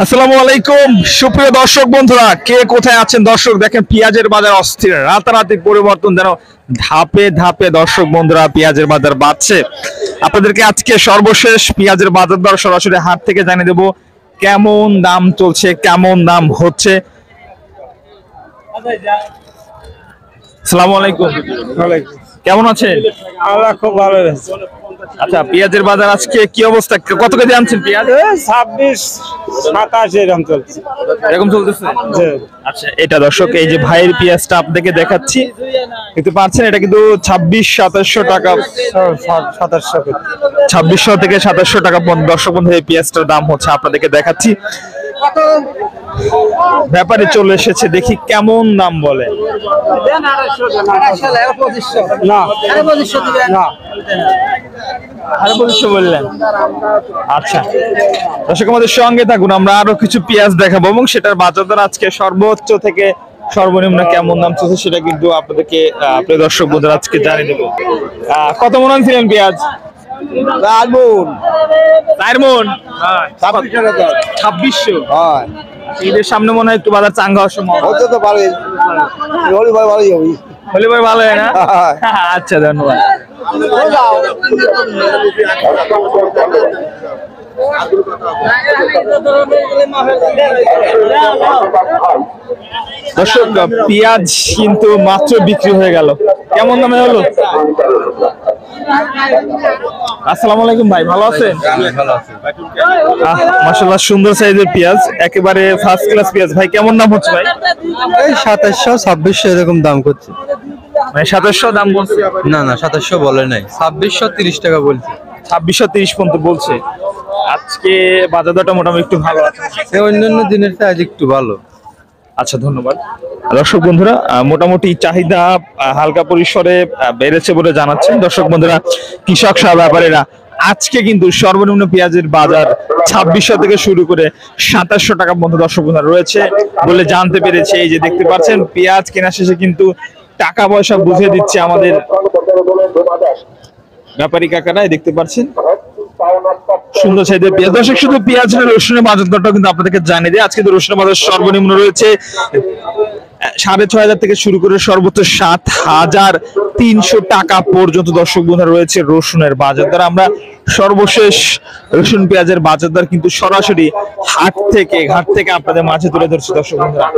আসসালামু আলাইকুম সুপ্রিয় দর্শক বন্ধুরা, কে কোথায় আছেন? দর্শক দেখেন পেঁয়াজের বাজার অস্থির, রাতারাতি পরিবর্তন, যেন ধাপে ধাপে দর্শক বন্ধুরা পেঁয়াজের বাজার বাড়ছে। আপনাদেরকে আজকে সর্বশেষ পেঁয়াজের বাজার দর সরাসরি হাট থেকে জানিয়ে দেবো কেমন দাম চলছে, কেমন দাম হচ্ছে। আসসালামু আলাইকুম। কেমন আছেন? আল্লাহ খুব ভালো আছে। আচ্ছা, পেঁয়াজের বাজার আজকে কি অবস্থা? কত কেজি আনছেন পেঁয়াজ? 26-27 এরকম চলছে। এরকম চলতেছে। আচ্ছা, এটা দর্শক এই যে ভাইয়ের পেঁয়াজটা আপনাদেরকে দেখাচ্ছি, দেখতে পাচ্ছেন এটা কিন্তু 2600-2700 টাকা, 2600 থেকে 2700 টাকা দর্শক বন্ধু এই পেঁয়াজটার দাম হচ্ছে, আপনাদেরকে দেখাচ্ছি। ব্যাপারে চলে এসেছে, দেখি কেমন দাম বলে। না না আরো 2500 বললেন। আচ্ছা দর্শক আমাদের সঙ্গে থাকুন, আমরা আরো কিছু পেঁয়াজ দেখাবো এবং সেটার বাজার দর আজকে সর্বোচ্চ থেকে সর্বনিম্ন কেমন দাম চলছে সেটা কিন্তু আপনাদেরকে প্রিয় দর্শক বন্ধুরা আজকে জানিয়ে দেবো। কত মন আনছিলেন পেঁয়াজ? 4 মণ। 4 মণ। 2600 হয়। ঈদের সামনে মনে হয় একটু বাজার চাঙ্গা হওয়ার সময় হতে তো পারে। হলি ভাই ভালোই হবে। হলে ভাই ভালো হয় না? আচ্ছা ধন্যবাদ। দর্শক পেঁয়াজ কিন্তু মাত্র বিক্রি হয়ে গেল। কেমন দামে হলো? আসসালামু আলাইকুম ভাই, ভালো আছেন? মাশাআল্লাহ সুন্দর সাইজের পেঁয়াজ, একেবারে ফার্স্ট ক্লাস পেঁয়াজ। ভাই কেমন দাম হচ্ছে ভাই? এই 2700-2600 এরকম দাম করছে। মানে 2700 দাম বলছে? না না 2700 বলে নাই, 2630 টাকা বলছে। 2630 পর্যন্ত বলছে। আজকে বাজার দরটা মোটামুটি একটু ভালো আছে, অন্যান্য দিনের চেয়ে আজ একটু ভালো। আচ্ছা ধন্যবাদ। দর্শক বন্ধুরা মোটামুটি চাহিদা হালকা পরিসরে বেড়েছে বলে জানাচ্ছেন দর্শক বন্ধুরা কৃষক সহ ব্যাপারীরা। আজকে কিন্তু সর্বনিম্ন পেঁয়াজের বাজার 2600 থেকে শুরু করে 2700 টাকা পর্যন্ত দর্শক বন্ধুরা রয়েছে বলে জানতে পেরেছে। এই যে দেখতে পাচ্ছেন পেঁয়াজ কেনা শেষে কিন্তু টাকা পয়সা বুঝিয়ে দিচ্ছে আমাদের ব্যাপারী কাকারা, দেখতে পাচ্ছেন সুন্দর সাইজের পেঁয়াজ। দর্শক শুধু পেঁয়াজ না, রসুনের বাজার দরটা কিন্তু আপনাদেরকে জানিয়ে দিই। আজকে তো রসুনের বাজার সর্বনিম্ন রয়েছে 6500 থেকে শুরু করে সর্বোচ্চ 7300 টাকা পর্যন্ত দর্শক বন্ধুরা রয়েছে রসুনের বাজার দর। আমরা সর্বশেষ রসুন পেঁয়াজের বাজার দর কিন্তু সরাসরি ঘাট থেকে আপনাদের মাঝে তুলে ধরছি দর্শক বন্ধুরা।